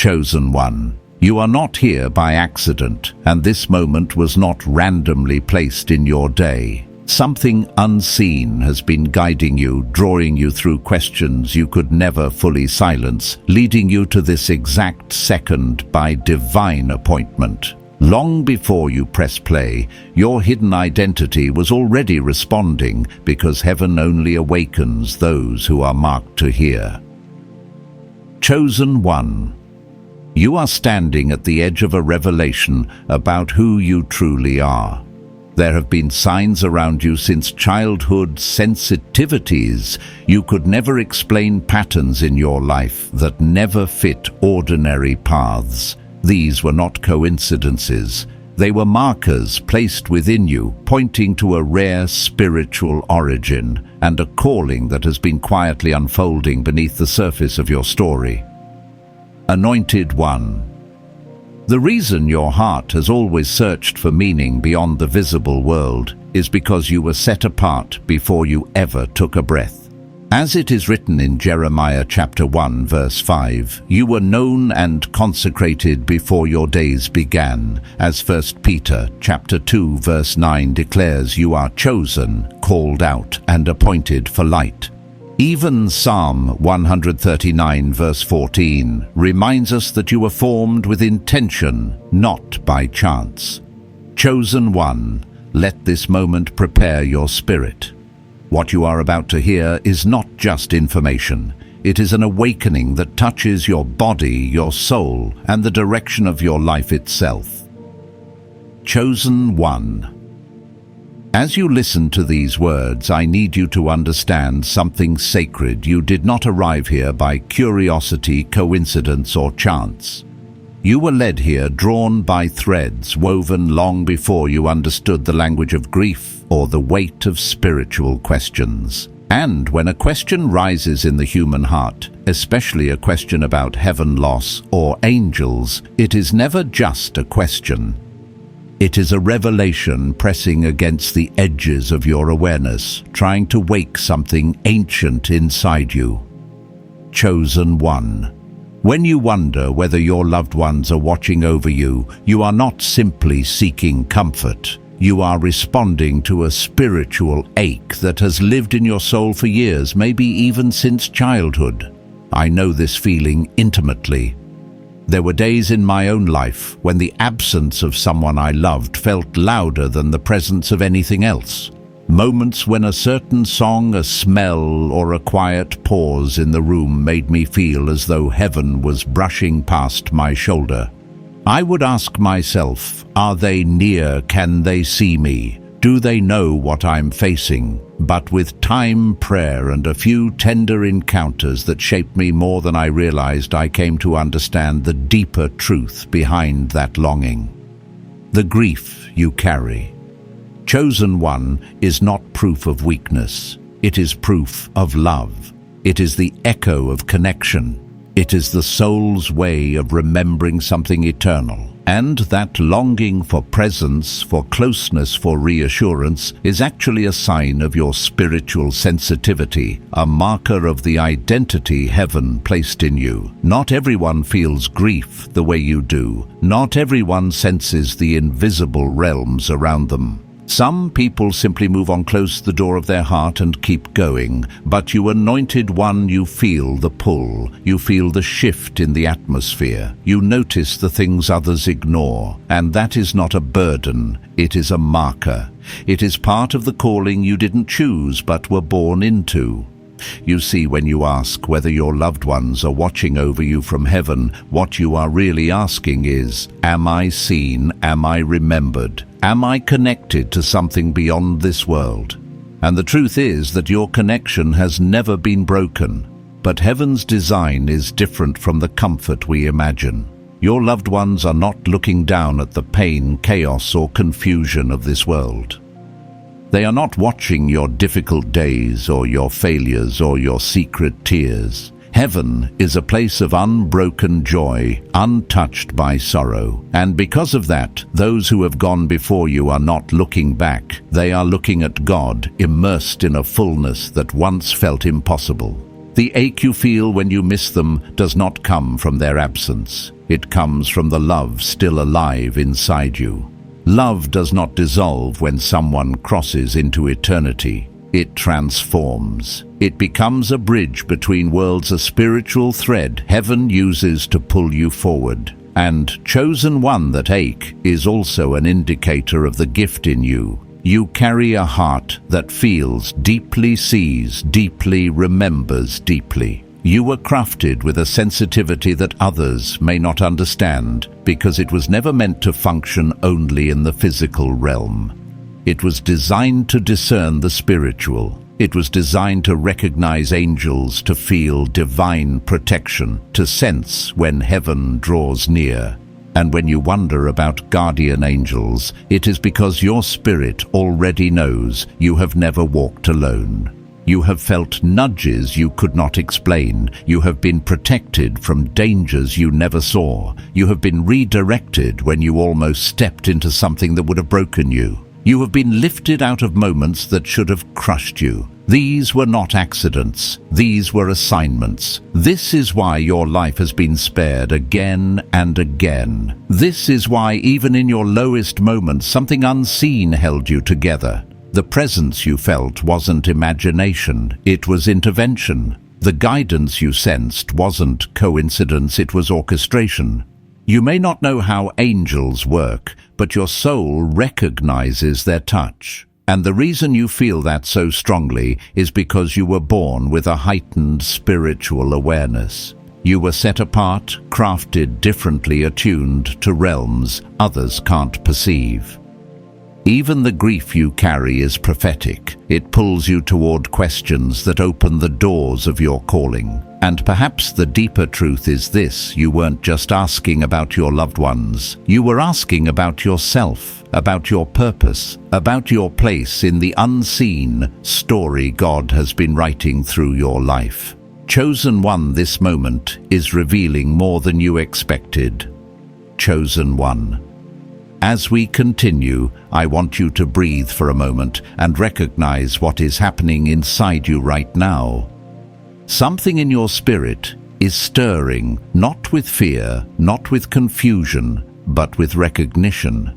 Chosen one, you are not here by accident, and this moment was not randomly placed in your day. Something unseen has been guiding you, drawing you through questions you could never fully silence, leading you to this exact second by divine appointment. Long before you press play, your hidden identity was already responding, because heaven only awakens those who are marked to hear. Chosen one, you are standing at the edge of a revelation about who you truly are. There have been signs around you since childhood, sensitivities. You could never explain patterns in your life that never fit ordinary paths. These were not coincidences. They were markers placed within you, pointing to a rare spiritual origin and a calling that has been quietly unfolding beneath the surface of your story. Anointed one. The reason your heart has always searched for meaning beyond the visible world is because you were set apart before you ever took a breath. As it is written in Jeremiah chapter 1 verse 5, you were known and consecrated before your days began. As 1 Peter chapter 2 verse 9 declares, you are chosen, called out, and appointed for light. Even Psalm 139 verse 14 reminds us that you were formed with intention, not by chance. Chosen one, let this moment prepare your spirit. What you are about to hear is not just information. It is an awakening that touches your body, your soul, and the direction of your life itself. Chosen one. As you listen to these words, I need you to understand something sacred. You did not arrive here by curiosity, coincidence, or chance. You were led here, drawn by threads woven long before you understood the language of grief or the weight of spiritual questions. And when a question rises in the human heart, especially a question about heaven, loss, or angels, it is never just a question. It is a revelation pressing against the edges of your awareness, trying to wake something ancient inside you. Chosen one. When you wonder whether your loved ones are watching over you, you are not simply seeking comfort. You are responding to a spiritual ache that has lived in your soul for years, maybe even since childhood. I know this feeling intimately. There were days in my own life when the absence of someone I loved felt louder than the presence of anything else. Moments when a certain song, a smell, or a quiet pause in the room made me feel as though heaven was brushing past my shoulder. I would ask myself, are they near? Can they see me? Do they know what I'm facing? But with time, prayer, and a few tender encounters that shaped me more than I realized, I came to understand the deeper truth behind that longing. The grief you carry. Chosen one is not proof of weakness. It is proof of love. It is the echo of connection. It is the soul's way of remembering something eternal. And that longing for presence, for closeness, for reassurance is actually a sign of your spiritual sensitivity, a marker of the identity heaven placed in you. Not everyone feels grief the way you do. Not everyone senses the invisible realms around them. Some people simply move on, close the door of their heart, and keep going. But you anointed one, you feel the pull. You feel the shift in the atmosphere. You notice the things others ignore. And that is not a burden. It is a marker. It is part of the calling you didn't choose but were born into. You see, when you ask whether your loved ones are watching over you from heaven, what you are really asking is, am I seen? Am I remembered? Am I connected to something beyond this world? And the truth is that your connection has never been broken. But heaven's design is different from the comfort we imagine. Your loved ones are not looking down at the pain, chaos, or confusion of this world. They are not watching your difficult days or your failures or your secret tears. Heaven is a place of unbroken joy, untouched by sorrow. And because of that, those who have gone before you are not looking back. They are looking at God, immersed in a fullness that once felt impossible. The ache you feel when you miss them does not come from their absence. It comes from the love still alive inside you. Love does not dissolve when someone crosses into eternity. It transforms. It becomes a bridge between worlds, a spiritual thread heaven uses to pull you forward. And chosen one, that ache is also an indicator of the gift in you. You carry a heart that feels deeply, sees deeply, remembers deeply. You were crafted with a sensitivity that others may not understand because it was never meant to function only in the physical realm. It was designed to discern the spiritual. It was designed to recognize angels, to feel divine protection, to sense when heaven draws near. And when you wonder about guardian angels, it is because your spirit already knows you have never walked alone. You have felt nudges you could not explain. You have been protected from dangers you never saw. You have been redirected when you almost stepped into something that would have broken you. You have been lifted out of moments that should have crushed you. These were not accidents. These were assignments. This is why your life has been spared again and again. This is why even in your lowest moments, something unseen held you together. The presence you felt wasn't imagination, it was intervention. The guidance you sensed wasn't coincidence, it was orchestration. You may not know how angels work, but your soul recognizes their touch. And the reason you feel that so strongly is because you were born with a heightened spiritual awareness. You were set apart, crafted differently, attuned to realms others can't perceive. Even the grief you carry is prophetic. It pulls you toward questions that open the doors of your calling. And perhaps the deeper truth is this: you weren't just asking about your loved ones. You were asking about yourself, about your purpose, about your place in the unseen story God has been writing through your life. Chosen one, this moment is revealing more than you expected. Chosen one. As we continue, I want you to breathe for a moment and recognize what is happening inside you right now. Something in your spirit is stirring, not with fear, not with confusion, but with recognition.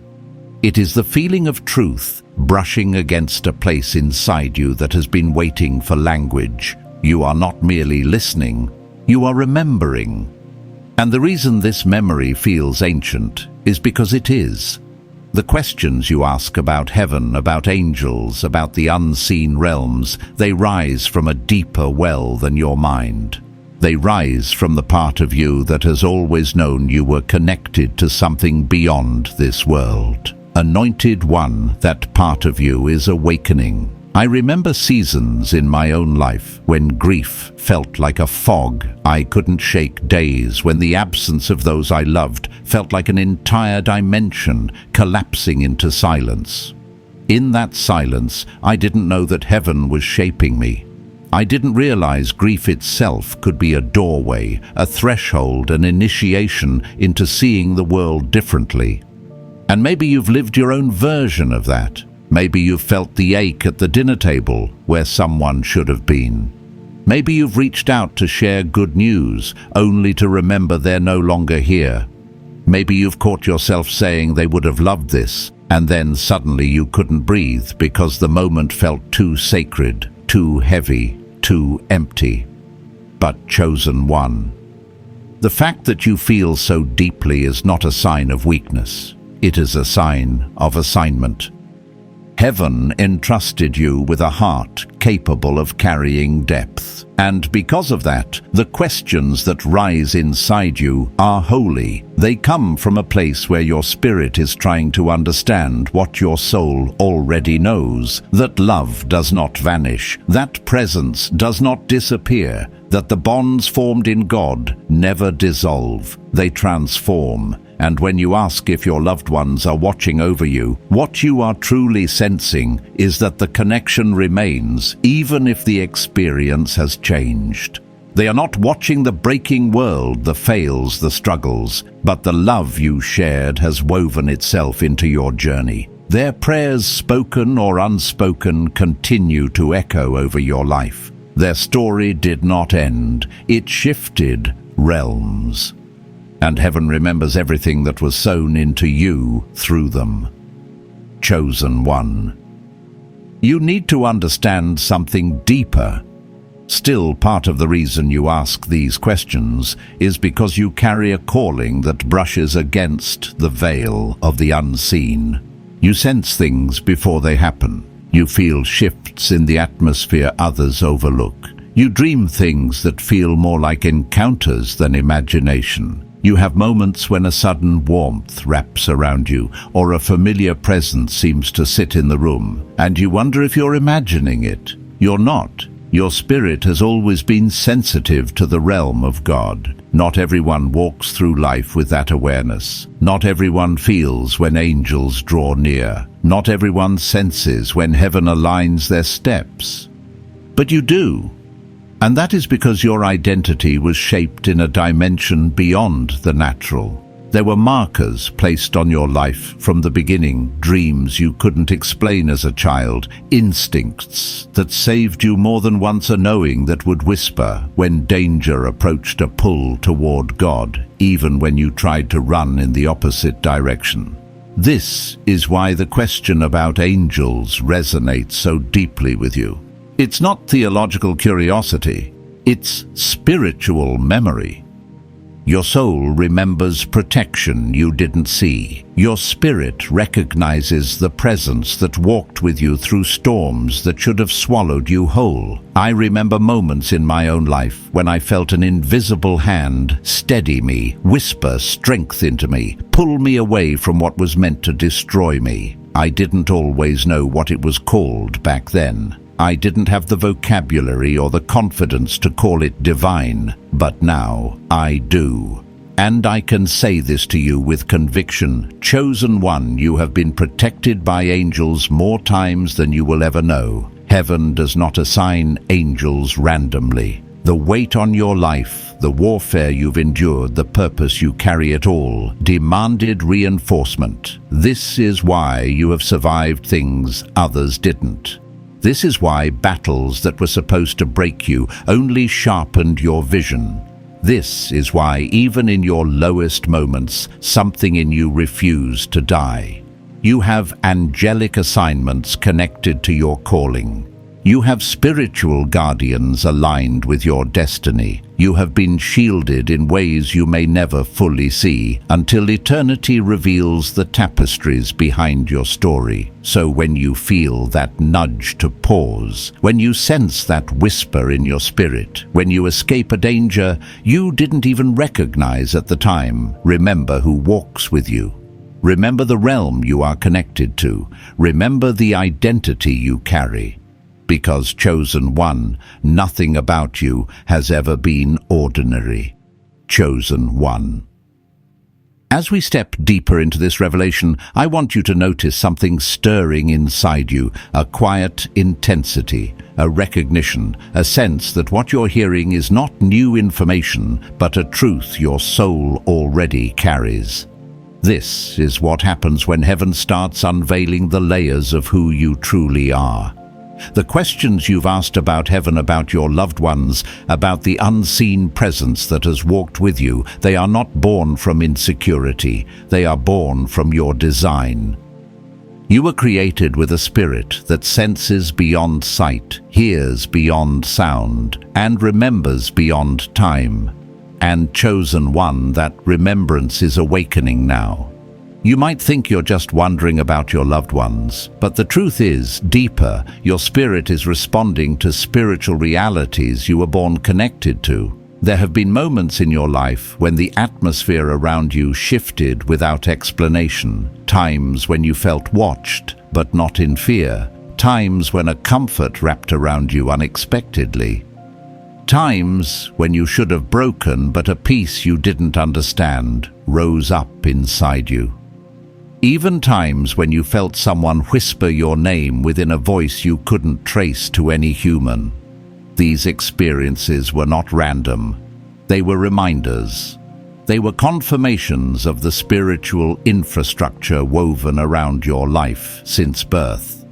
It is the feeling of truth brushing against a place inside you that has been waiting for language. You are not merely listening, you are remembering. And the reason this memory feels ancient is because it is. The questions you ask about heaven, about angels, about the unseen realms, they rise from a deeper well than your mind. They rise from the part of you that has always known you were connected to something beyond this world. Anointed one, that part of you is awakening. I remember seasons in my own life when grief felt like a fog I couldn't shake, days when the absence of those I loved felt like an entire dimension collapsing into silence. In that silence, I didn't know that heaven was shaping me. I didn't realize grief itself could be a doorway, a threshold, an initiation into seeing the world differently. And maybe you've lived your own version of that. Maybe you've felt the ache at the dinner table where someone should have been. Maybe you've reached out to share good news, only to remember they're no longer here. Maybe you've caught yourself saying they would have loved this, and then suddenly you couldn't breathe because the moment felt too sacred, too heavy, too empty. But chosen one. The fact that you feel so deeply is not a sign of weakness. It is a sign of assignment. Heaven entrusted you with a heart capable of carrying depth. And because of that, the questions that rise inside you are holy. They come from a place where your spirit is trying to understand what your soul already knows, that love does not vanish, that presence does not disappear, that the bonds formed in God never dissolve, they transform. And when you ask if your loved ones are watching over you, what you are truly sensing is that the connection remains, even if the experience has changed. They are not watching the breaking world, the fails, the struggles, but the love you shared has woven itself into your journey. Their prayers, spoken or unspoken, continue to echo over your life. Their story did not end. It shifted realms. And heaven remembers everything that was sown into you through them. Chosen one. You need to understand something deeper. Still, part of the reason you ask these questions is because you carry a calling that brushes against the veil of the unseen. You sense things before they happen. You feel shifts in the atmosphere others overlook. You dream things that feel more like encounters than imagination. You have moments when a sudden warmth wraps around you, or a familiar presence seems to sit in the room, and you wonder if you're imagining it. You're not. Your spirit has always been sensitive to the realm of God. Not everyone walks through life with that awareness. Not everyone feels when angels draw near. Not everyone senses when heaven aligns their steps. But you do. And that is because your identity was shaped in a dimension beyond the natural. There were markers placed on your life from the beginning, dreams you couldn't explain as a child, instincts that saved you more than once, a knowing that would whisper when danger approached, a pull toward God, even when you tried to run in the opposite direction. This is why the question about angels resonates so deeply with you. It's not theological curiosity, it's spiritual memory. Your soul remembers protection you didn't see. Your spirit recognizes the presence that walked with you through storms that should have swallowed you whole. I remember moments in my own life when I felt an invisible hand steady me, whisper strength into me, pull me away from what was meant to destroy me. I didn't always know what it was called back then. I didn't have the vocabulary or the confidence to call it divine, but now I do. And I can say this to you with conviction. Chosen one, you have been protected by angels more times than you will ever know. Heaven does not assign angels randomly. The weight on your life, the warfare you've endured, the purpose you carry it all, demanded reinforcement. This is why you have survived things others didn't. This is why battles that were supposed to break you only sharpened your vision. This is why, even in your lowest moments, something in you refused to die. You have angelic assignments connected to your calling. You have spiritual guardians aligned with your destiny. You have been shielded in ways you may never fully see until eternity reveals the tapestries behind your story. So when you feel that nudge to pause, when you sense that whisper in your spirit, when you escape a danger you didn't even recognize at the time, remember who walks with you. Remember the realm you are connected to. Remember the identity you carry. Because chosen one, nothing about you has ever been ordinary. Chosen one. As we step deeper into this revelation, I want you to notice something stirring inside you, a quiet intensity, a recognition, a sense that what you're hearing is not new information, but a truth your soul already carries. This is what happens when heaven starts unveiling the layers of who you truly are. The questions you've asked about heaven, about your loved ones, about the unseen presence that has walked with you, they are not born from insecurity. They are born from your design. You were created with a spirit that senses beyond sight, hears beyond sound, and remembers beyond time. And chosen one, that remembrance is awakening now. You might think you're just wondering about your loved ones, but the truth is, deeper, your spirit is responding to spiritual realities you were born connected to. There have been moments in your life when the atmosphere around you shifted without explanation, times when you felt watched, but not in fear, times when a comfort wrapped around you unexpectedly, times when you should have broken, but a peace you didn't understand rose up inside you. Even times when you felt someone whisper your name within a voice you couldn't trace to any human. These experiences were not random. They were reminders. They were confirmations of the spiritual infrastructure woven around your life since birth.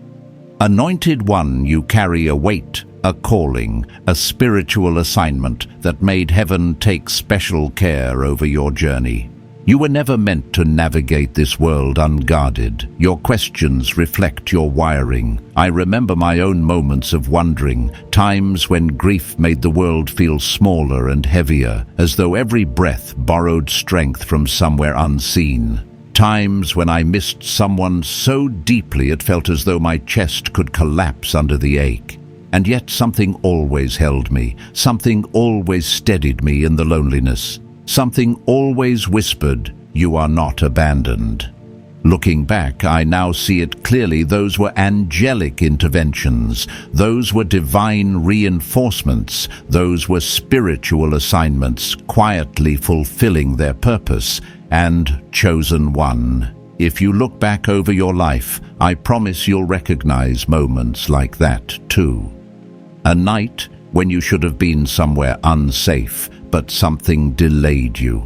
Anointed one, you carry a weight, a calling, a spiritual assignment that made heaven take special care over your journey. You were never meant to navigate this world unguarded. Your questions reflect your wiring. I remember my own moments of wondering, times when grief made the world feel smaller and heavier, as though every breath borrowed strength from somewhere unseen. Times when I missed someone so deeply it felt as though my chest could collapse under the ache. And yet something always held me, something always steadied me in the loneliness. Something always whispered, "You are not abandoned." Looking back, I now see it clearly. Those were angelic interventions. Those were divine reinforcements. Those were spiritual assignments, quietly fulfilling their purpose. And chosen one. If you look back over your life, I promise you'll recognize moments like that too. A night when you should have been somewhere unsafe, but something delayed you.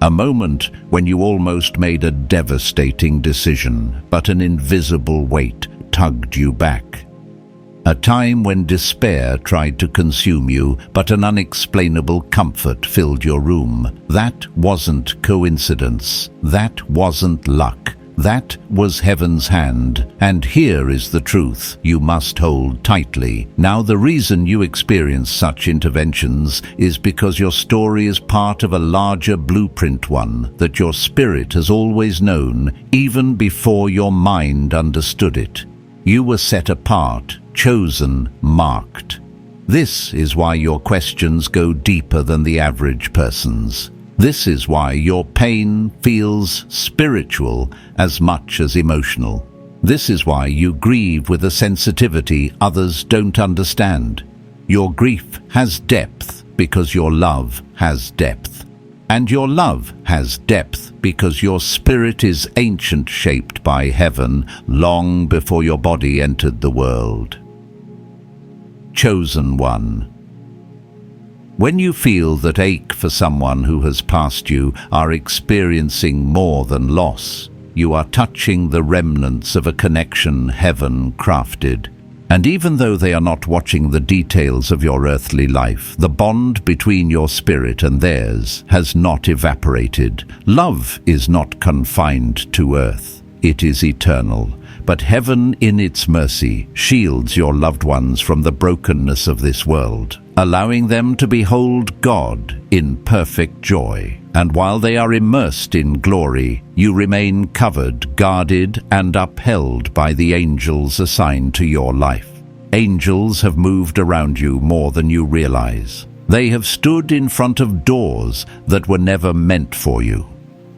A moment when you almost made a devastating decision, but an invisible weight tugged you back. A time when despair tried to consume you, but an unexplainable comfort filled your room. That wasn't coincidence. That wasn't luck. That was heaven's hand, and here is the truth you must hold tightly. Now, the reason you experience such interventions is because your story is part of a larger blueprint, one that your spirit has always known, even before your mind understood it. You were set apart, chosen, marked. This is why your questions go deeper than the average person's. This is why your pain feels spiritual as much as emotional. This is why you grieve with a sensitivity others don't understand. Your grief has depth because your love has depth. And your love has depth because your spirit is ancient, shaped by heaven long before your body entered the world. Chosen one. When you feel that ache for someone who has passed, you are experiencing more than loss. You are touching the remnants of a connection heaven crafted. And even though they are not watching the details of your earthly life, the bond between your spirit and theirs has not evaporated. Love is not confined to earth. It is eternal. But heaven, in its mercy, shields your loved ones from the brokenness of this world, allowing them to behold God in perfect joy. And while they are immersed in glory, you remain covered, guarded, and upheld by the angels assigned to your life. Angels have moved around you more than you realize. They have stood in front of doors that were never meant for you.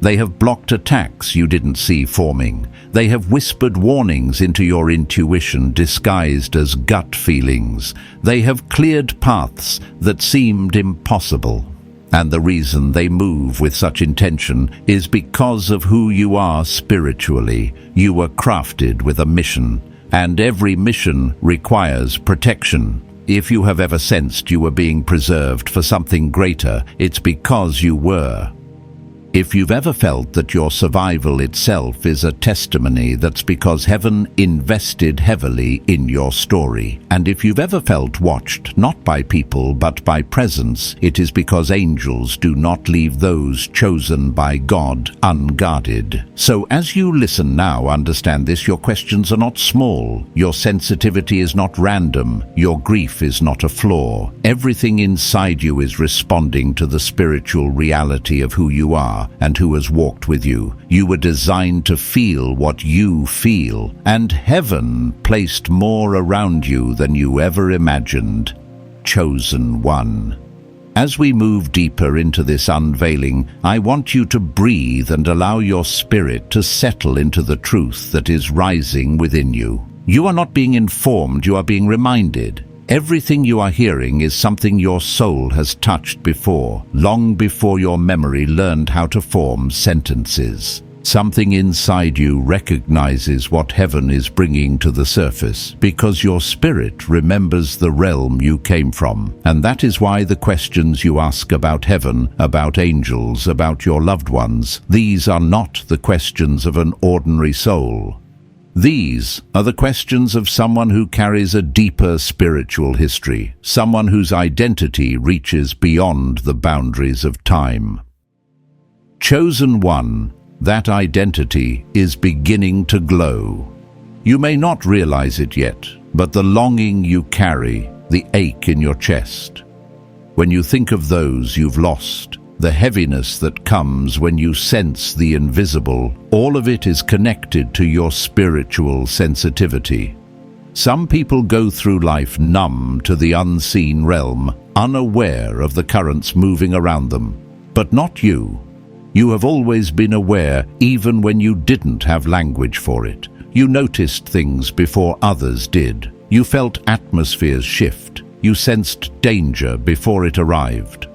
They have blocked attacks you didn't see forming. They have whispered warnings into your intuition disguised as gut feelings. They have cleared paths that seemed impossible. And the reason they move with such intention is because of who you are spiritually. You were crafted with a mission, and every mission requires protection. If you have ever sensed you were being preserved for something greater, it's because you were. If you've ever felt that your survival itself is a testimony, that's because heaven invested heavily in your story. And if you've ever felt watched, not by people but by presence, it is because angels do not leave those chosen by God unguarded. So as you listen now, understand this: your questions are not small, your sensitivity is not random, your grief is not a flaw. Everything inside you is responding to the spiritual reality of who you are and who has walked with you. You were designed to feel what you feel, and heaven placed more around you than you ever imagined. Chosen one. As we move deeper into this unveiling, I want you to breathe and allow your spirit to settle into the truth that is rising within you. You are not being informed, you are being reminded. Everything you are hearing is something your soul has touched before, long before your memory learned how to form sentences. Something inside you recognizes what heaven is bringing to the surface, because your spirit remembers the realm you came from. And that is why the questions you ask about heaven, about angels, about your loved ones, these are not the questions of an ordinary soul. These are the questions of someone who carries a deeper spiritual history, someone whose identity reaches beyond the boundaries of time. Chosen one, that identity is beginning to glow. You may not realize it yet, but the longing you carry, the ache in your chest, when you think of those you've lost, the heaviness that comes when you sense the invisible, all of it is connected to your spiritual sensitivity. Some people go through life numb to the unseen realm, unaware of the currents moving around them. But not you. You have always been aware, even when you didn't have language for it. You noticed things before others did. You felt atmospheres shift. You sensed danger before it arrived.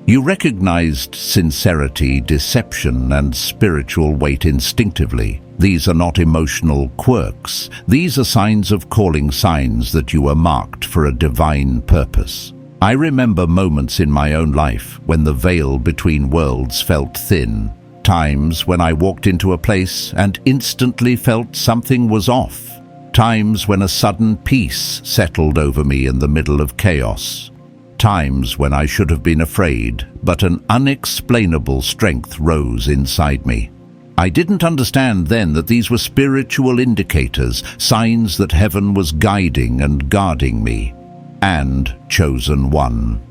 You recognized sincerity, deception, and spiritual weight instinctively. These are not emotional quirks. These are signs of calling, signs that you are marked for a divine purpose. I remember moments in my own life when the veil between worlds felt thin. Times when I walked into a place and instantly felt something was off. Times when a sudden peace settled over me in the middle of chaos. Times when I should have been afraid, but an unexplainable strength rose inside me. I didn't understand then that these were spiritual indicators, signs that heaven was guiding and guarding me. And chosen one.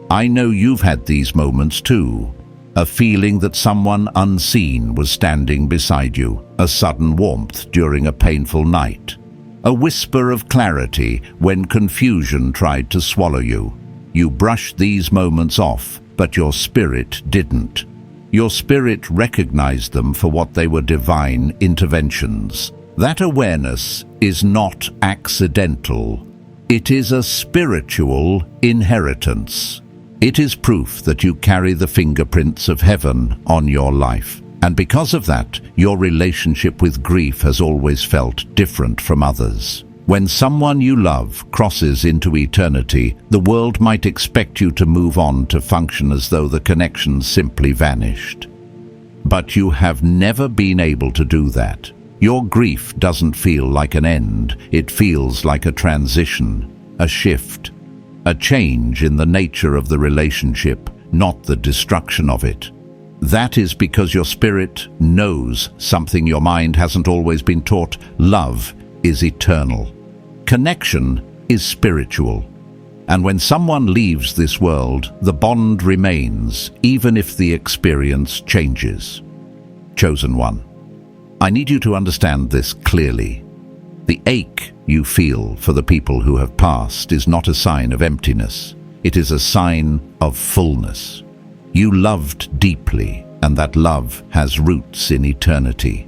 I know you've had these moments too. A feeling that someone unseen was standing beside you, a sudden warmth during a painful night, a whisper of clarity when confusion tried to swallow you. You brushed these moments off, but your spirit didn't. Your spirit recognized them for what they were: divine interventions. That awareness is not accidental. It is a spiritual inheritance. It is proof that you carry the fingerprints of heaven on your life. And because of that, your relationship with grief has always felt different from others. When someone you love crosses into eternity, the world might expect you to move on to function as though the connection simply vanished. But you have never been able to do that. Your grief doesn't feel like an end. It feels like a transition, a shift, a change in the nature of the relationship, not the destruction of it. That is because your spirit knows something your mind hasn't always been taught. Love is eternal. Connection is spiritual. And when someone leaves this world, the bond remains, even if the experience changes. Chosen one. I need you to understand this clearly. The ache you feel for the people who have passed is not a sign of emptiness. It is a sign of fullness. You loved deeply, and that love has roots in eternity.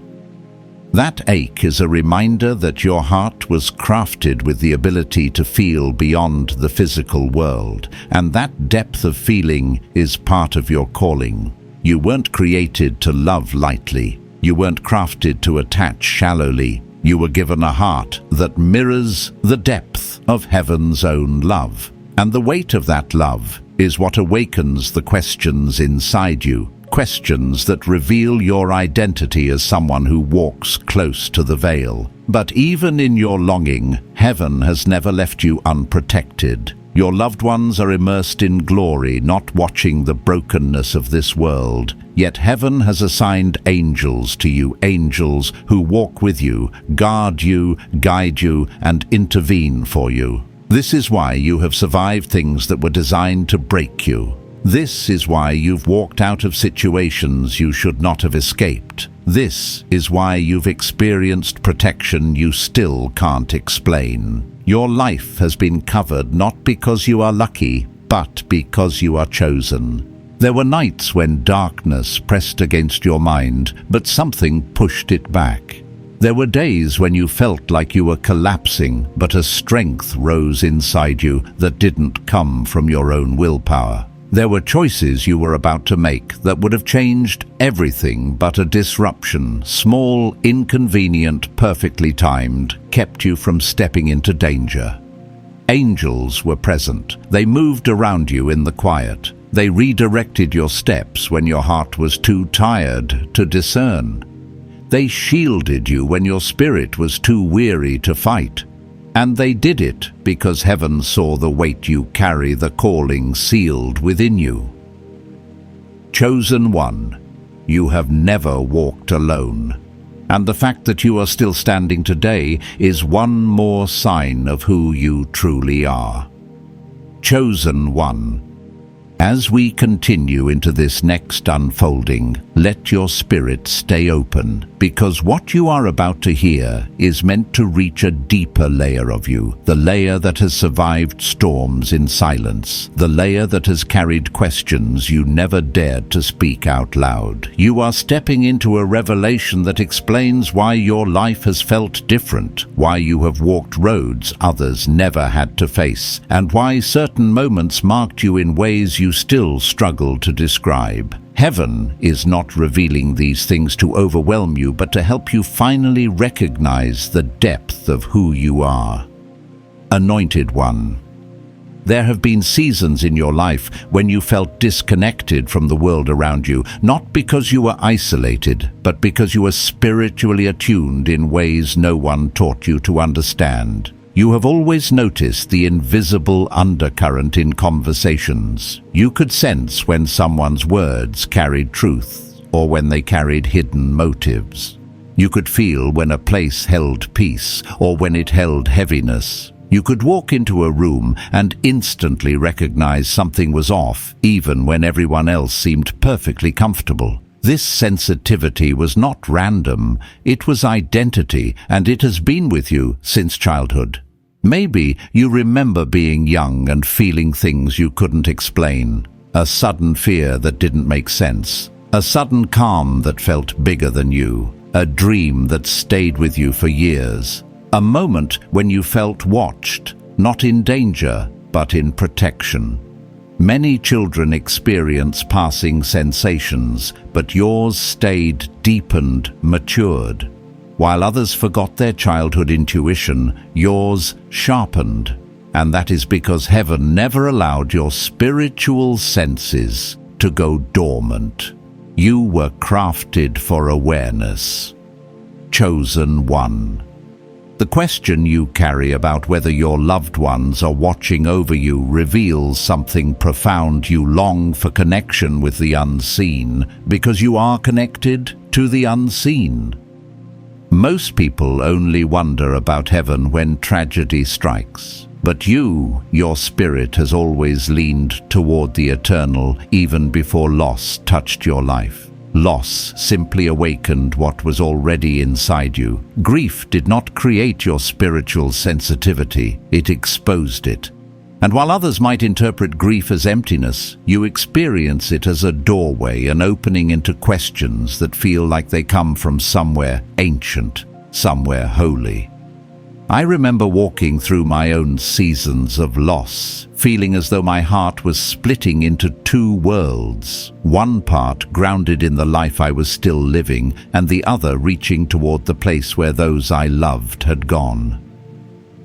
That ache is a reminder that your heart was crafted with the ability to feel beyond the physical world, and that depth of feeling is part of your calling. You weren't created to love lightly. You weren't crafted to attach shallowly. You were given a heart that mirrors the depth of heaven's own love. And the weight of that love is what awakens the questions inside you, questions that reveal your identity as someone who walks close to the veil. But even in your longing, heaven has never left you unprotected. Your loved ones are immersed in glory, not watching the brokenness of this world. Yet heaven has assigned angels to you, angels who walk with you, guard you, guide you, and intervene for you. This is why you have survived things that were designed to break you. This is why you've walked out of situations you should not have escaped. This is why you've experienced protection you still can't explain. Your life has been covered not because you are lucky, but because you are chosen. There were nights when darkness pressed against your mind, but something pushed it back. There were days when you felt like you were collapsing, but a strength rose inside you that didn't come from your own willpower. There were choices you were about to make that would have changed everything, but a disruption, small, inconvenient, perfectly timed, kept you from stepping into danger. Angels were present. They moved around you in the quiet. They redirected your steps when your heart was too tired to discern. They shielded you when your spirit was too weary to fight. And they did it because heaven saw the weight you carry, the calling sealed within you. Chosen one, you have never walked alone. And the fact that you are still standing today is one more sign of who you truly are. Chosen one. As we continue into this next unfolding, let your spirit stay open, because what you are about to hear is meant to reach a deeper layer of you, the layer that has survived storms in silence, the layer that has carried questions you never dared to speak out loud. You are stepping into a revelation that explains why your life has felt different, why you have walked roads others never had to face, and why certain moments marked you in ways you still struggle to describe. Heaven is not revealing these things to overwhelm you, but to help you finally recognize the depth of who you are. Anointed one. There have been seasons in your life when you felt disconnected from the world around you, not because you were isolated, but because you were spiritually attuned in ways no one taught you to understand. You have always noticed the invisible undercurrent in conversations. You could sense when someone's words carried truth or when they carried hidden motives. You could feel when a place held peace or when it held heaviness. You could walk into a room and instantly recognize something was off, even when everyone else seemed perfectly comfortable. This sensitivity was not random, it was identity, and it has been with you since childhood. Maybe you remember being young and feeling things you couldn't explain. A sudden fear that didn't make sense. A sudden calm that felt bigger than you. A dream that stayed with you for years. A moment when you felt watched, not in danger, but in protection. Many children experience passing sensations, but yours stayed deepened, matured. While others forgot their childhood intuition, yours sharpened. And that is because heaven never allowed your spiritual senses to go dormant. You were crafted for awareness. Chosen one. The question you carry about whether your loved ones are watching over you reveals something profound. You long for connection with the unseen because you are connected to the unseen. Most people only wonder about heaven when tragedy strikes. But your spirit has always leaned toward the eternal even before loss touched your life. Loss simply awakened what was already inside you. Grief did not create your spiritual sensitivity, it exposed it. And while others might interpret grief as emptiness, you experience it as a doorway, an opening into questions that feel like they come from somewhere ancient, somewhere holy. I remember walking through my own seasons of loss, feeling as though my heart was splitting into two worlds, one part grounded in the life I was still living, and the other reaching toward the place where those I loved had gone.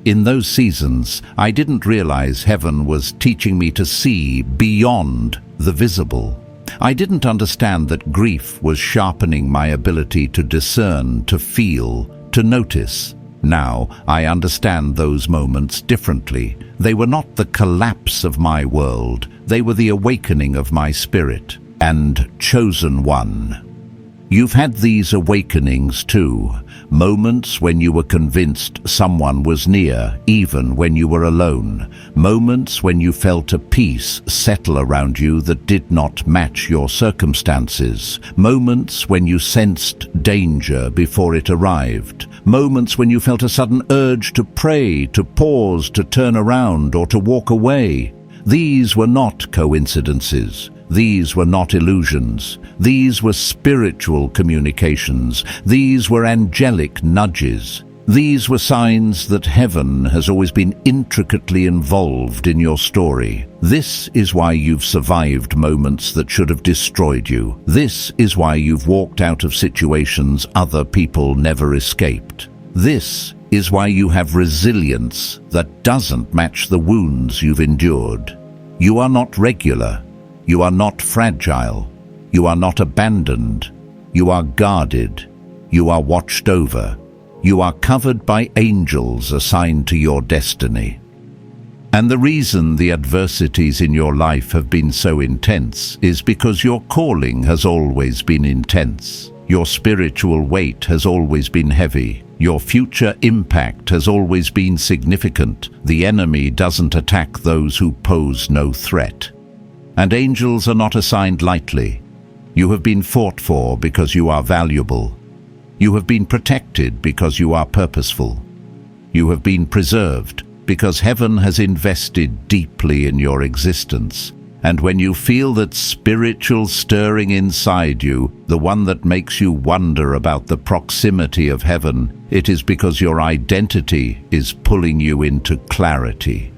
In those seasons, I didn't realize heaven was teaching me to see beyond the visible. I didn't understand that grief was sharpening my ability to discern, to feel, to notice. Now, I understand those moments differently. They were not the collapse of my world. They were the awakening of my spirit. And chosen one. You've had these awakenings too. Moments when you were convinced someone was near, even when you were alone. Moments when you felt a peace settle around you that did not match your circumstances. Moments when you sensed danger before it arrived. Moments when you felt a sudden urge to pray, to pause, to turn around, or to walk away. These were not coincidences. These were not illusions. These were spiritual communications. These were angelic nudges. These were signs that heaven has always been intricately involved in your story. This is why you've survived moments that should have destroyed you. This is why you've walked out of situations other people never escaped. This is why you have resilience that doesn't match the wounds you've endured. You are not regular. You are not fragile. You are not abandoned. You are guarded. You are watched over. You are covered by angels assigned to your destiny. And the reason the adversities in your life have been so intense is because your calling has always been intense. Your spiritual weight has always been heavy. Your future impact has always been significant. The enemy doesn't attack those who pose no threat. And angels are not assigned lightly. You have been fought for because you are valuable. You have been protected because you are purposeful. You have been preserved because heaven has invested deeply in your existence. And when you feel that spiritual stirring inside you, the one that makes you wonder about the proximity of heaven, it is because your identity is pulling you into clarity.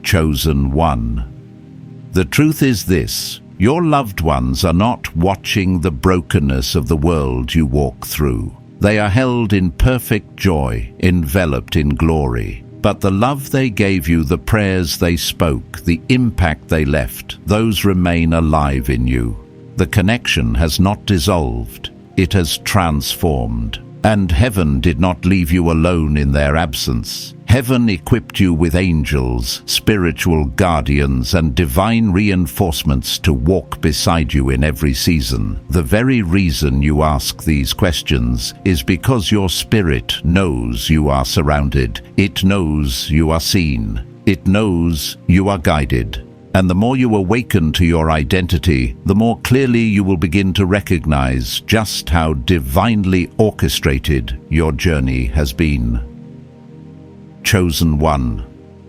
Chosen one. The truth is this: your loved ones are not watching the brokenness of the world you walk through. They are held in perfect joy, enveloped in glory. But the love they gave you, the prayers they spoke, the impact they left, those remain alive in you. The connection has not dissolved, it has transformed. And heaven did not leave you alone in their absence. Heaven equipped you with angels, spiritual guardians, and divine reinforcements to walk beside you in every season. The very reason you ask these questions is because your spirit knows you are surrounded. It knows you are seen. It knows you are guided. And the more you awaken to your identity, the more clearly you will begin to recognize just how divinely orchestrated your journey has been. Chosen one.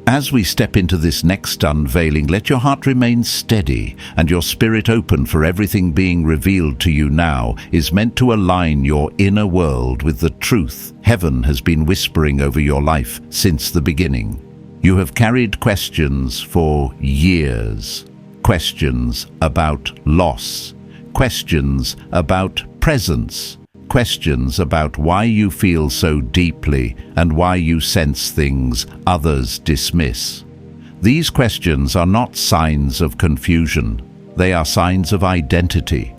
As we step into this next unveiling, let your heart remain steady and your spirit open, for everything being revealed to you now is meant to align your inner world with the truth heaven has been whispering over your life since the beginning. You have carried questions for years. Questions about loss. Questions about presence. Questions about why you feel so deeply and why you sense things others dismiss. These questions are not signs of confusion. They are signs of identity.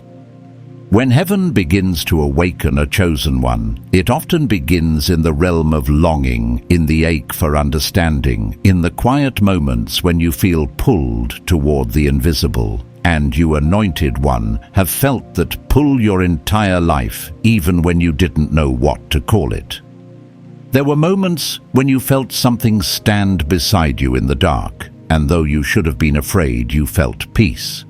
When heaven begins to awaken a chosen one, it often begins in the realm of longing, in the ache for understanding, in the quiet moments when you feel pulled toward the invisible. And you, anointed one, have felt that pull your entire life, even when you didn't know what to call it. There were moments when you felt something stand beside you in the dark, and though you should have been afraid, you felt peace.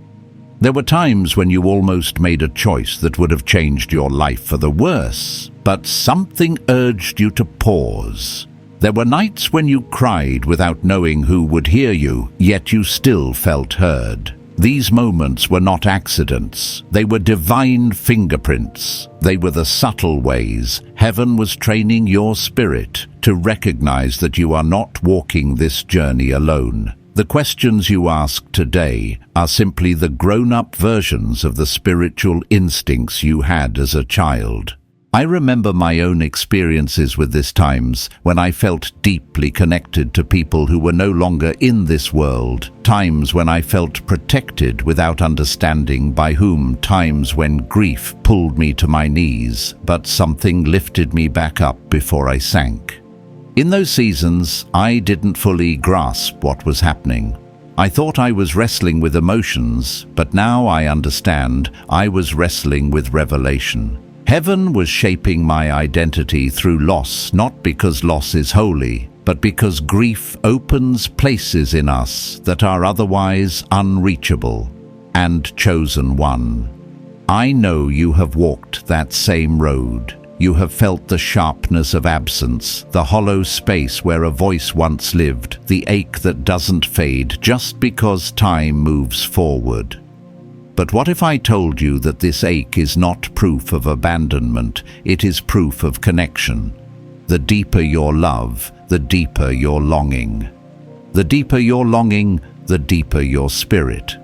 There were times when you almost made a choice that would have changed your life for the worse, but something urged you to pause. There were nights when you cried without knowing who would hear you, yet you still felt heard. These moments were not accidents. They were divine fingerprints. They were the subtle ways heaven was training your spirit to recognize that you are not walking this journey alone. The questions you ask today are simply the grown-up versions of the spiritual instincts you had as a child. I remember my own experiences with this, times when I felt deeply connected to people who were no longer in this world, times when I felt protected without understanding by whom, times when grief pulled me to my knees, but something lifted me back up before I sank. In those seasons, I didn't fully grasp what was happening. I thought I was wrestling with emotions, but now I understand I was wrestling with revelation. Heaven was shaping my identity through loss, not because loss is holy, but because grief opens places in us that are otherwise unreachable. And chosen one, I know you have walked that same road. You have felt the sharpness of absence, the hollow space where a voice once lived, the ache that doesn't fade just because time moves forward. But what if I told you that this ache is not proof of abandonment, it is proof of connection? The deeper your love, the deeper your longing. The deeper your longing, the deeper your spirit.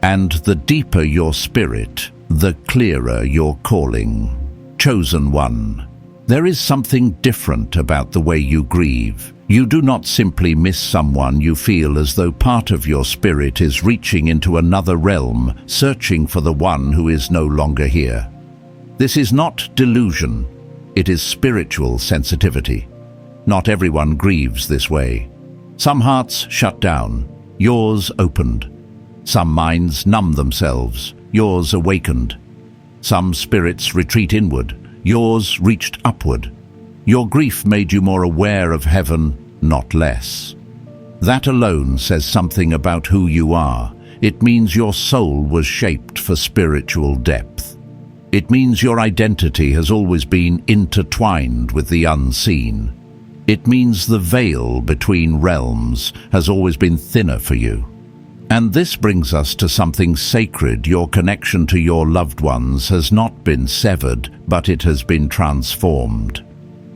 And the deeper your spirit, the clearer your calling. Chosen one, there is something different about the way you grieve. You do not simply miss someone, you feel as though part of your spirit is reaching into another realm, searching for the one who is no longer here. This is not delusion, it is spiritual sensitivity. Not everyone grieves this way. Some hearts shut down, yours opened. Some minds numb themselves, yours awakened. Some spirits retreat inward, yours reached upward. Your grief made you more aware of heaven, not less. That alone says something about who you are. It means your soul was shaped for spiritual depth. It means your identity has always been intertwined with the unseen. It means the veil between realms has always been thinner for you. And this brings us to something sacred. Your connection to your loved ones has not been severed, but it has been transformed.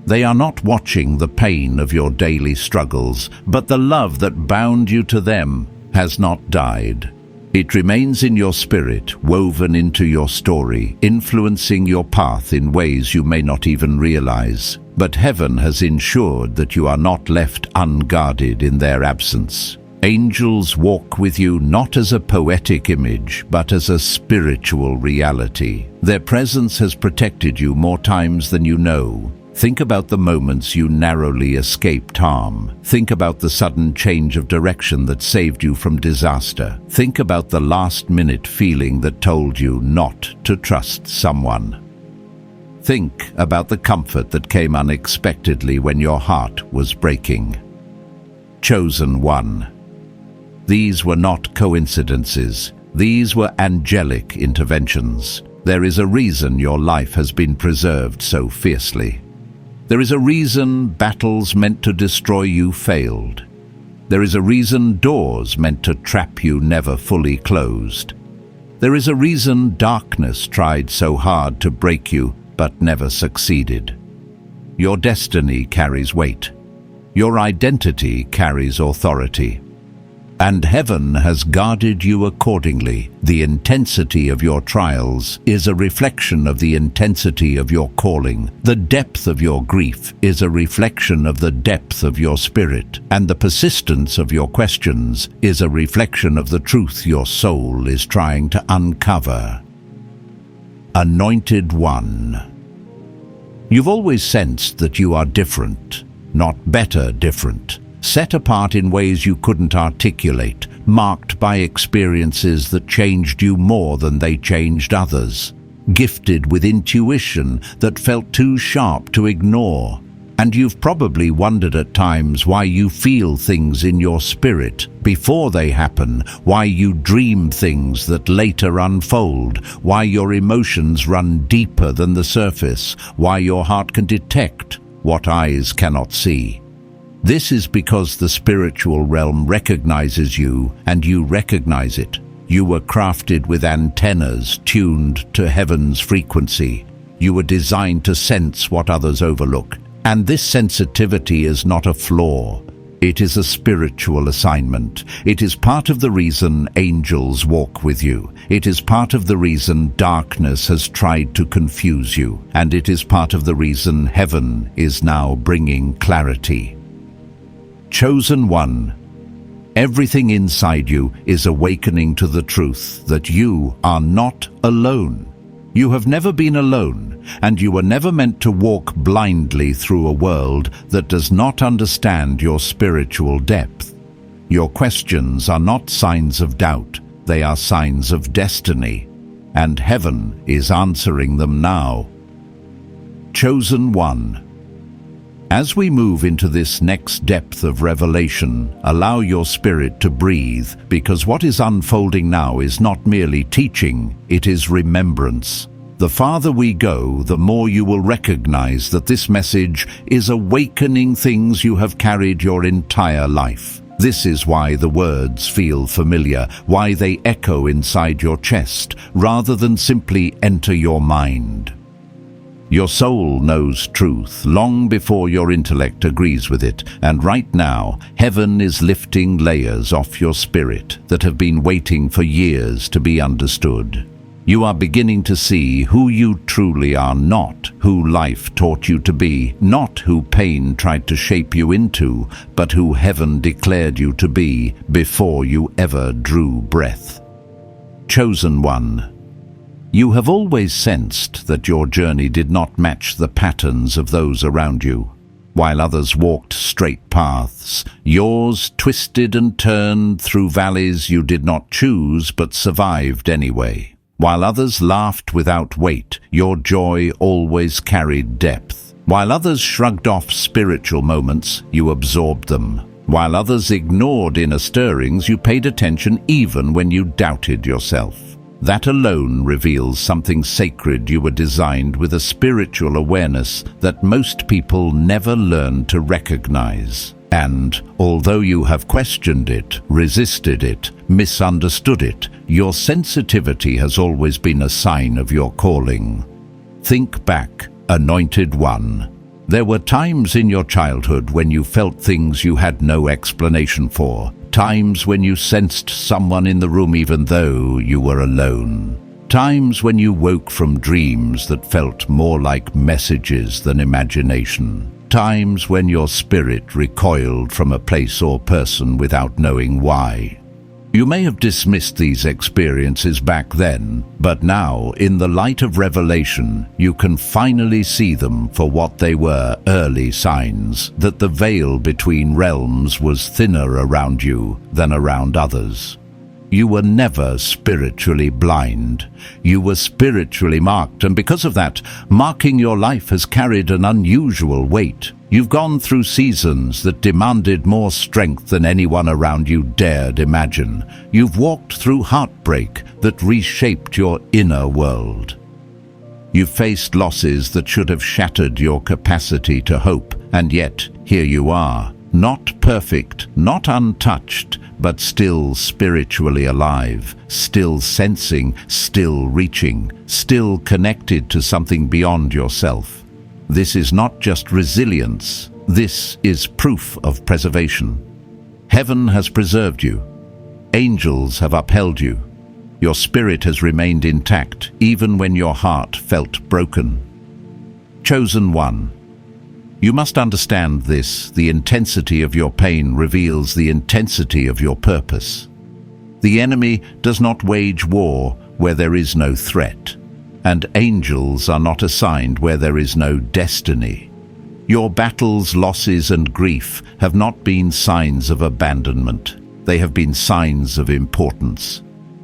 They are not watching the pain of your daily struggles, but the love that bound you to them has not died. It remains in your spirit, woven into your story, influencing your path in ways you may not even realize. But heaven has ensured that you are not left unguarded in their absence. Angels walk with you not as a poetic image, but as a spiritual reality. Their presence has protected you more times than you know. Think about the moments you narrowly escaped harm. Think about the sudden change of direction that saved you from disaster. Think about the last-minute feeling that told you not to trust someone. Think about the comfort that came unexpectedly when your heart was breaking. Chosen one. These were not coincidences. These were angelic interventions. There is a reason your life has been preserved so fiercely. There is a reason battles meant to destroy you failed. There is a reason doors meant to trap you never fully closed. There is a reason darkness tried so hard to break you but never succeeded. Your destiny carries weight. Your identity carries authority. And heaven has guarded you accordingly. The intensity of your trials is a reflection of the intensity of your calling. The depth of your grief is a reflection of the depth of your spirit. And the persistence of your questions is a reflection of the truth your soul is trying to uncover. Anointed One. You've always sensed that you are different, not better different. Set apart in ways you couldn't articulate, marked by experiences that changed you more than they changed others, gifted with intuition that felt too sharp to ignore. And you've probably wondered at times why you feel things in your spirit before they happen, why you dream things that later unfold, why your emotions run deeper than the surface, why your heart can detect what eyes cannot see. This is because the spiritual realm recognizes you and you recognize it. You were crafted with antennas tuned to heaven's frequency. You were designed to sense what others overlook. And this sensitivity is not a flaw. It is a spiritual assignment. It is part of the reason angels walk with you. It is part of the reason darkness has tried to confuse you. And it is part of the reason heaven is now bringing clarity. Chosen One. Everything inside you is awakening to the truth that you are not alone. You have never been alone, and you were never meant to walk blindly through a world that does not understand your spiritual depth. Your questions are not signs of doubt, they are signs of destiny, and heaven is answering them now. Chosen One. As we move into this next depth of revelation, allow your spirit to breathe, because what is unfolding now is not merely teaching, it is remembrance. The farther we go, the more you will recognize that this message is awakening things you have carried your entire life. This is why the words feel familiar, why they echo inside your chest, rather than simply enter your mind. Your soul knows truth long before your intellect agrees with it, and right now, heaven is lifting layers off your spirit that have been waiting for years to be understood. You are beginning to see who you truly are, not who life taught you to be, not who pain tried to shape you into, but who heaven declared you to be before you ever drew breath. Chosen One. You have always sensed that your journey did not match the patterns of those around you. While others walked straight paths, yours twisted and turned through valleys you did not choose but survived anyway. While others laughed without weight, your joy always carried depth. While others shrugged off spiritual moments, you absorbed them. While others ignored inner stirrings, you paid attention even when you doubted yourself. That alone reveals something sacred. You were designed with a spiritual awareness that most people never learn to recognize. And although you have questioned it, resisted it, misunderstood it, your sensitivity has always been a sign of your calling. Think back, Anointed One. There were times in your childhood when you felt things you had no explanation for. Times when you sensed someone in the room even though you were alone. Times when you woke from dreams that felt more like messages than imagination. Times when your spirit recoiled from a place or person without knowing why. You may have dismissed these experiences back then, but now, in the light of revelation, you can finally see them for what they were: early signs that the veil between realms was thinner around you than around others. You were never spiritually blind. You were spiritually marked, and because of that, marking your life has carried an unusual weight. You've gone through seasons that demanded more strength than anyone around you dared imagine. You've walked through heartbreak that reshaped your inner world. You've faced losses that should have shattered your capacity to hope, and yet here you are, not perfect, not untouched, but still spiritually alive, still sensing, still reaching, still connected to something beyond yourself. This is not just resilience, this is proof of preservation. Heaven has preserved you. Angels have upheld you. Your spirit has remained intact, even when your heart felt broken. Chosen One. You must understand this: the intensity of your pain reveals the intensity of your purpose. The enemy does not wage war where there is no threat, and angels are not assigned where there is no destiny. Your battles, losses, and grief have not been signs of abandonment. They have been signs of importance.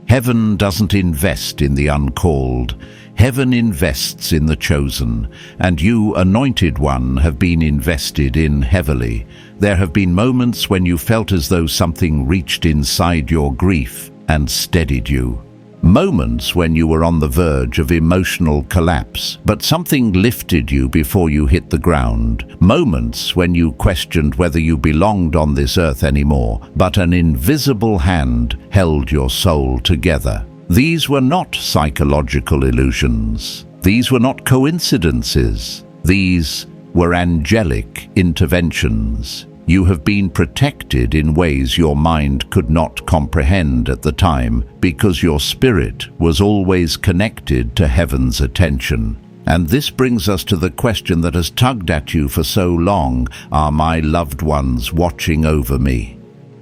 Heaven doesn't invest in the uncalled. Heaven invests in the chosen, and you, Anointed One, have been invested in heavily. There have been moments when you felt as though something reached inside your grief and steadied you. Moments when you were on the verge of emotional collapse, but something lifted you before you hit the ground. Moments when you questioned whether you belonged on this earth anymore, but an invisible hand held your soul together. These were not psychological illusions. These were not coincidences. These were angelic interventions. You have been protected in ways your mind could not comprehend at the time, because your spirit was always connected to heaven's attention. And this brings us to the question that has tugged at you for so long: are my loved ones watching over me?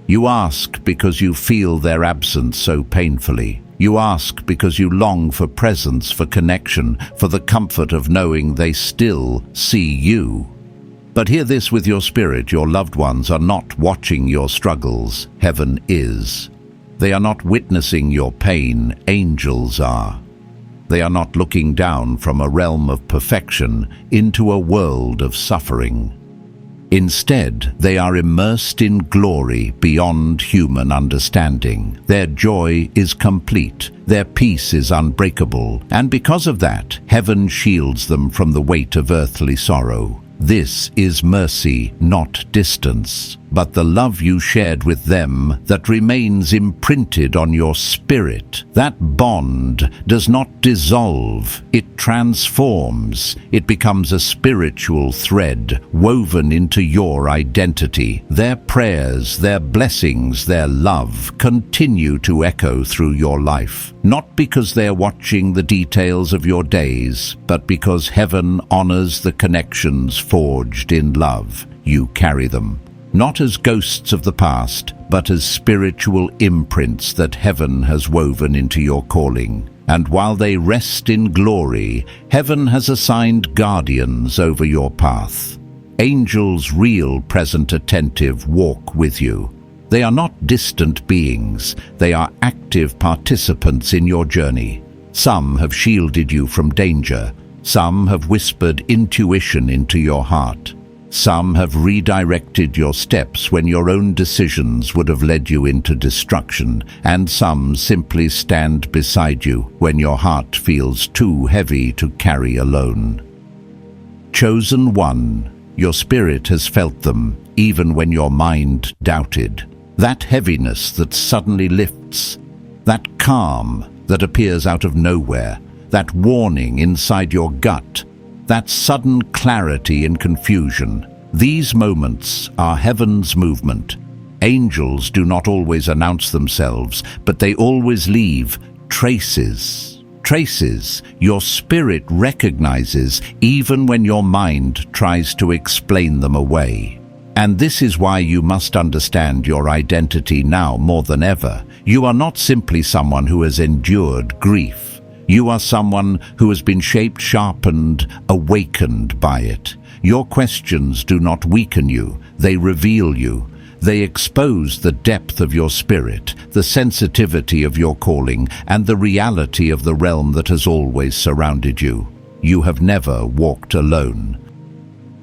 You ask because you feel their absence so painfully. You ask because you long for presence, for connection, for the comfort of knowing they still see you. But hear this with your spirit: your loved ones are not watching your struggles. Heaven is. They are not witnessing your pain. Angels are. They are not looking down from a realm of perfection into a world of suffering. Instead, they are immersed in glory beyond human understanding. Their joy is complete. Their peace is unbreakable. And because of that, heaven shields them from the weight of earthly sorrow. This is mercy, not distance, but the love you shared with them that remains imprinted on your spirit. That bond does not dissolve, it transforms. It becomes a spiritual thread woven into your identity. Their prayers, their blessings, their love continue to echo through your life, not because they're watching the details of your days, but because heaven honors the connections forged in love. You carry them, not as ghosts of the past, but as spiritual imprints that heaven has woven into your calling. And while they rest in glory, heaven has assigned guardians over your path. Angels, real, present, attentive, walk with you. They are not distant beings, they are active participants in your journey. Some have shielded you from danger, some have whispered intuition into your heart. Some have redirected your steps when your own decisions would have led you into destruction, and some simply stand beside you when your heart feels too heavy to carry alone. Chosen one, your spirit has felt them, even when your mind doubted. That heaviness that suddenly lifts, that calm that appears out of nowhere, that warning inside your gut, that sudden clarity in confusion. These moments are heaven's movement. Angels do not always announce themselves, but they always leave traces. Traces your spirit recognizes even when your mind tries to explain them away. And this is why you must understand your identity now more than ever. You are not simply someone who has endured grief. You are someone who has been shaped, sharpened, awakened by it. Your questions do not weaken you, they reveal you. They expose the depth of your spirit, the sensitivity of your calling, and the reality of the realm that has always surrounded you. You have never walked alone.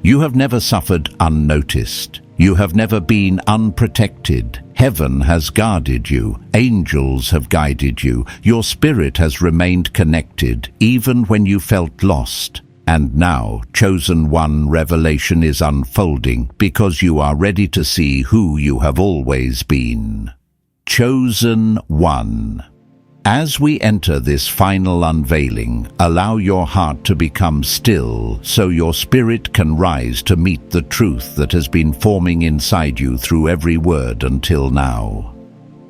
You have never suffered unnoticed. You have never been unprotected. Heaven has guarded you. Angels have guided you. Your spirit has remained connected, even when you felt lost. And now, chosen one, revelation is unfolding because you are ready to see who you have always been. Chosen one. As we enter this final unveiling, allow your heart to become still so your spirit can rise to meet the truth that has been forming inside you through every word until now.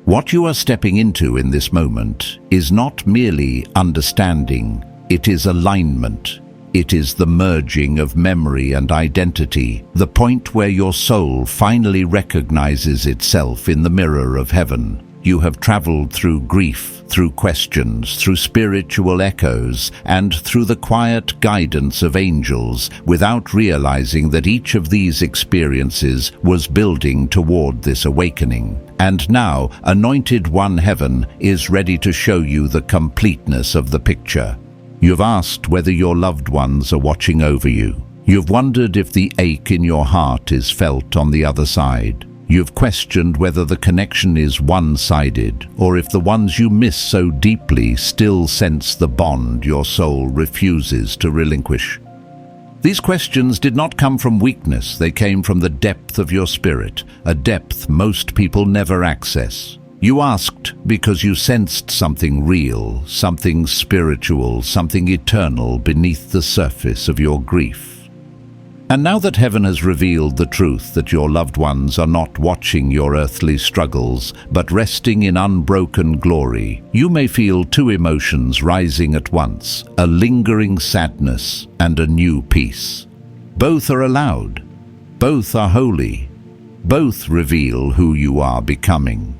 What you are stepping into in this moment is not merely understanding, it is alignment. It is the merging of memory and identity, the point where your soul finally recognizes itself in the mirror of heaven. You have traveled through grief, through questions, through spiritual echoes, and through the quiet guidance of angels without realizing that each of these experiences was building toward this awakening. And now, Anointed One Heaven is ready to show you the completeness of the picture. You've asked whether your loved ones are watching over you. You've wondered if the ache in your heart is felt on the other side. You've questioned whether the connection is one-sided, or if the ones you miss so deeply still sense the bond your soul refuses to relinquish. These questions did not come from weakness, they came from the depth of your spirit, a depth most people never access. You asked because you sensed something real, something spiritual, something eternal beneath the surface of your grief. And now that heaven has revealed the truth that your loved ones are not watching your earthly struggles, but resting in unbroken glory, you may feel two emotions rising at once, a lingering sadness and a new peace. Both are allowed. Both are holy. Both reveal who you are becoming.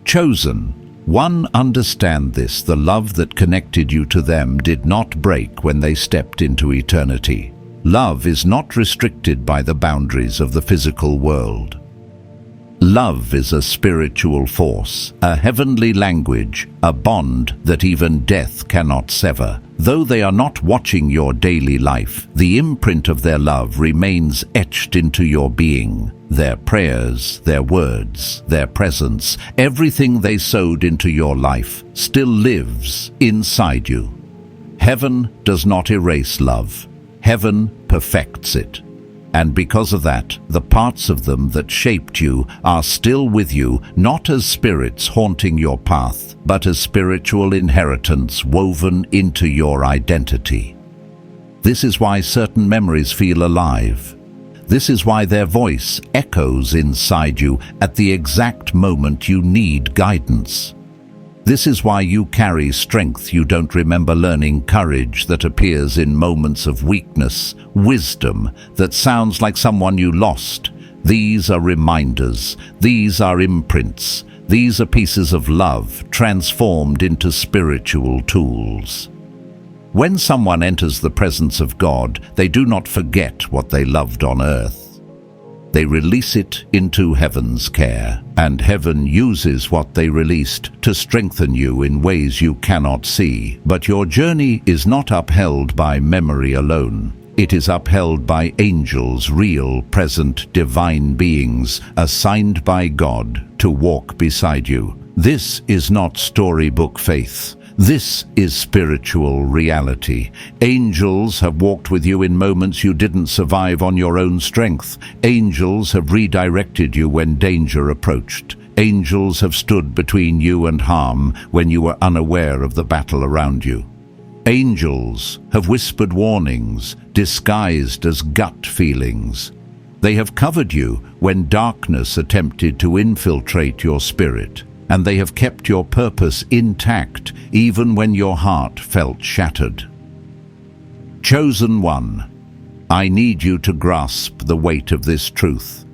Chosen one, understand this: the love that connected you to them did not break when they stepped into eternity. Love is not restricted by the boundaries of the physical world. Love is a spiritual force, a heavenly language, a bond that even death cannot sever. Though they are not watching your daily life, the imprint of their love remains etched into your being. Their prayers, their words, their presence, everything they sowed into your life still lives inside you. Heaven does not erase love. Heaven perfects it. And because of that, the parts of them that shaped you are still with you, not as spirits haunting your path, but as spiritual inheritance woven into your identity. This is why certain memories feel alive. This is why their voice echoes inside you at the exact moment you need guidance. This is why you carry strength you don't remember learning, courage that appears in moments of weakness, wisdom that sounds like someone you lost. These are reminders. These are imprints. These are pieces of love transformed into spiritual tools. When someone enters the presence of God, they do not forget what they loved on earth. They release it into heaven's care, and heaven uses what they released to strengthen you in ways you cannot see. But your journey is not upheld by memory alone. It is upheld by angels, real, present, divine beings, assigned by God to walk beside you. This is not storybook faith. This is spiritual reality. Angels have walked with you in moments you didn't survive on your own strength. Angels have redirected you when danger approached. Angels have stood between you and harm when you were unaware of the battle around you. Angels have whispered warnings, disguised as gut feelings. They have covered you when darkness attempted to infiltrate your spirit, and they have kept your purpose intact even when your heart felt shattered. Chosen one, I need you to grasp the weight of this truth.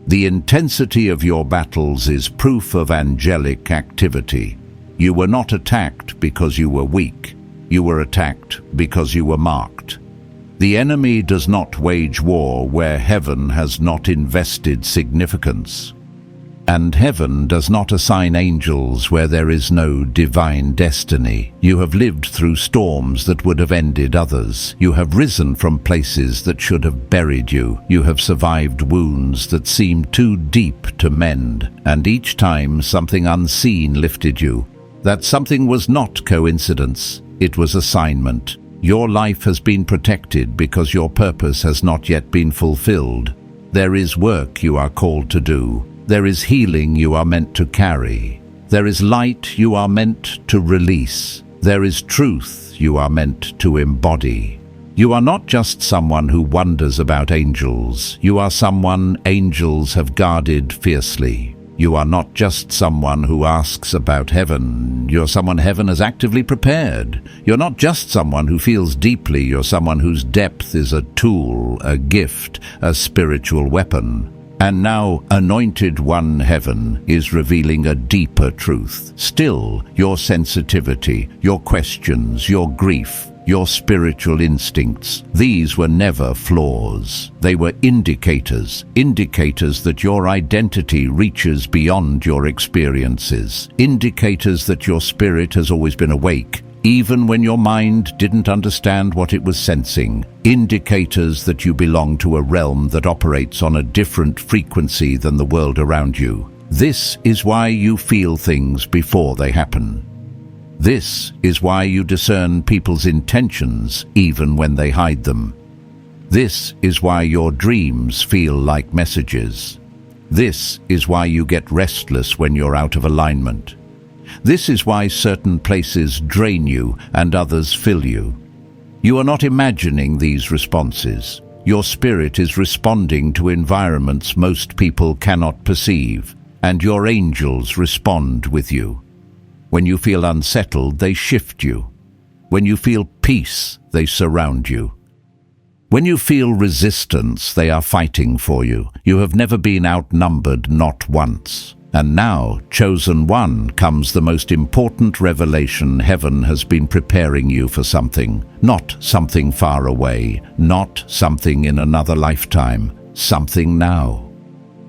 The intensity of your battles is proof of angelic activity. You were not attacked because you were weak. You were attacked because you were marked. The enemy does not wage war where heaven has not invested significance. And heaven does not assign angels where there is no divine destiny. You have lived through storms that would have ended others. You have risen from places that should have buried you. You have survived wounds that seemed too deep to mend. And each time something unseen lifted you. That something was not coincidence. It was assignment. Your life has been protected because your purpose has not yet been fulfilled. There is work you are called to do. There is healing you are meant to carry. There is light you are meant to release. There is truth you are meant to embody. You are not just someone who wonders about angels. You are someone angels have guarded fiercely. You are not just someone who asks about heaven. You're someone heaven has actively prepared. You're not just someone who feels deeply. You're someone whose depth is a tool, a gift, a spiritual weapon. And now, Anointed One Heaven is revealing a deeper truth. Still, your sensitivity, your questions, your grief, your spiritual instincts, these were never flaws. They were indicators that your identity reaches beyond your experiences, indicators that your spirit has always been awake, even when your mind didn't understand what it was sensing, indicators that you belong to a realm that operates on a different frequency than the world around you. This is why you feel things before they happen. This is why you discern people's intentions even when they hide them. This is why your dreams feel like messages. This is why you get restless when you're out of alignment. This is why certain places drain you and others fill you. You are not imagining these responses. Your spirit is responding to environments most people cannot perceive, and your angels respond with you. When you feel unsettled, they shift you. When you feel peace, they surround you. When you feel resistance, they are fighting for you. You have never been outnumbered, not once. And now, Chosen One, comes the most important revelation. Heaven has been preparing you for something. Not something far away, not something in another lifetime, something now.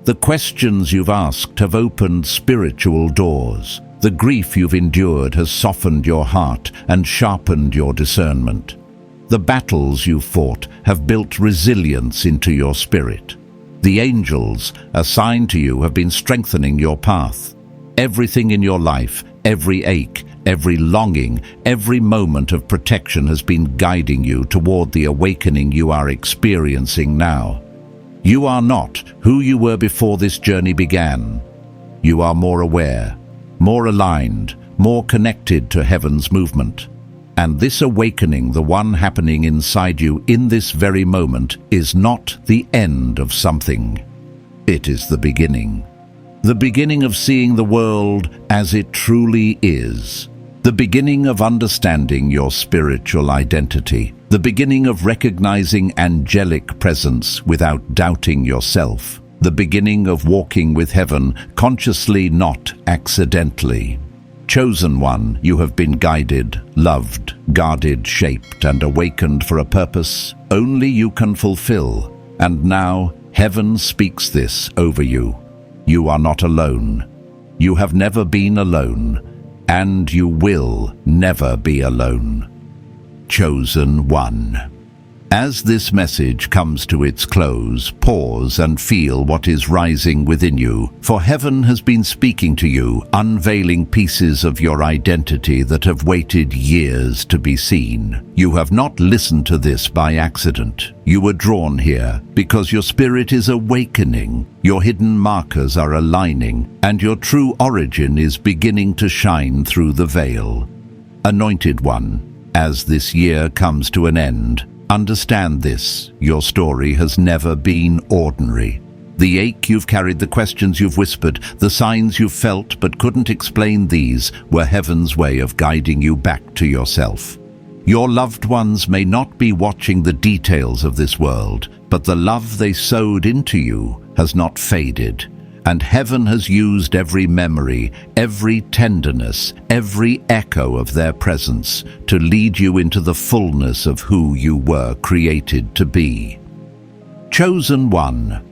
The questions you've asked have opened spiritual doors. The grief you've endured has softened your heart and sharpened your discernment. The battles you've fought have built resilience into your spirit. The angels assigned to you have been strengthening your path. Everything in your life, every ache, every longing, every moment of protection has been guiding you toward the awakening you are experiencing now. You are not who you were before this journey began. You are more aware, more aligned, more connected to heaven's movement. And this awakening, the one happening inside you in this very moment, is not the end of something. It is the beginning. The beginning of seeing the world as it truly is. The beginning of understanding your spiritual identity. The beginning of recognizing angelic presence without doubting yourself. the beginning of walking with heaven, consciously, not accidentally. Chosen one, you have been guided, loved, guarded, shaped, and awakened for a purpose only you can fulfill. And now, heaven speaks this over you. You are not alone. You have never been alone, and you will never be alone. Chosen one. As this message comes to its close, pause and feel what is rising within you, for heaven has been speaking to you, unveiling pieces of your identity that have waited years to be seen. You have not listened to this by accident. You were drawn here because your spirit is awakening, your hidden markers are aligning, and your true origin is beginning to shine through the veil. Anointed one, as this year comes to an end, understand this: your story has never been ordinary. The ache you've carried, the questions you've whispered, the signs you've felt but couldn't explain, these were heaven's way of guiding you back to yourself. Your loved ones may not be watching the details of this world, but the love they sowed into you has not faded. And heaven has used every memory, every tenderness, every echo of their presence to lead you into the fullness of who you were created to be. Chosen one.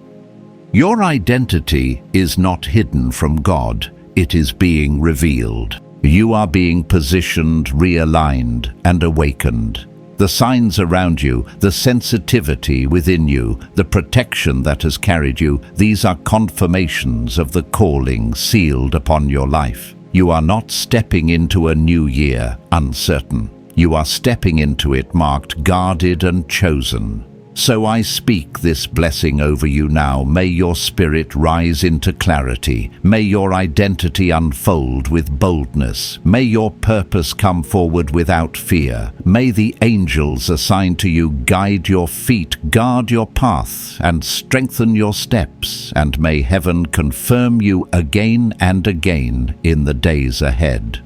Your identity is not hidden from God, it is being revealed. You are being positioned, realigned, and awakened. The signs around you, the sensitivity within you, the protection that has carried you, these are confirmations of the calling sealed upon your life. You are not stepping into a new year uncertain. You are stepping into it marked, guarded, and chosen. So I speak this blessing over you now. May your spirit rise into clarity. May your identity unfold with boldness. May your purpose come forward without fear. May the angels assigned to you guide your feet, guard your path, and strengthen your steps. And may heaven confirm you again and again in the days ahead.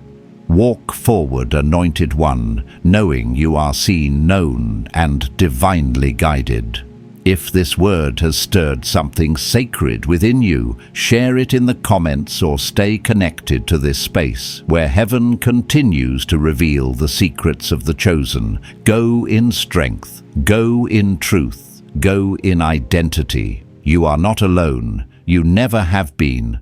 Walk forward, anointed one, knowing you are seen, known, and divinely guided. If this word has stirred something sacred within you, share it in the comments or stay connected to this space where heaven continues to reveal the secrets of the chosen. Go in strength, go in truth, go in identity. You are not alone. You never have been,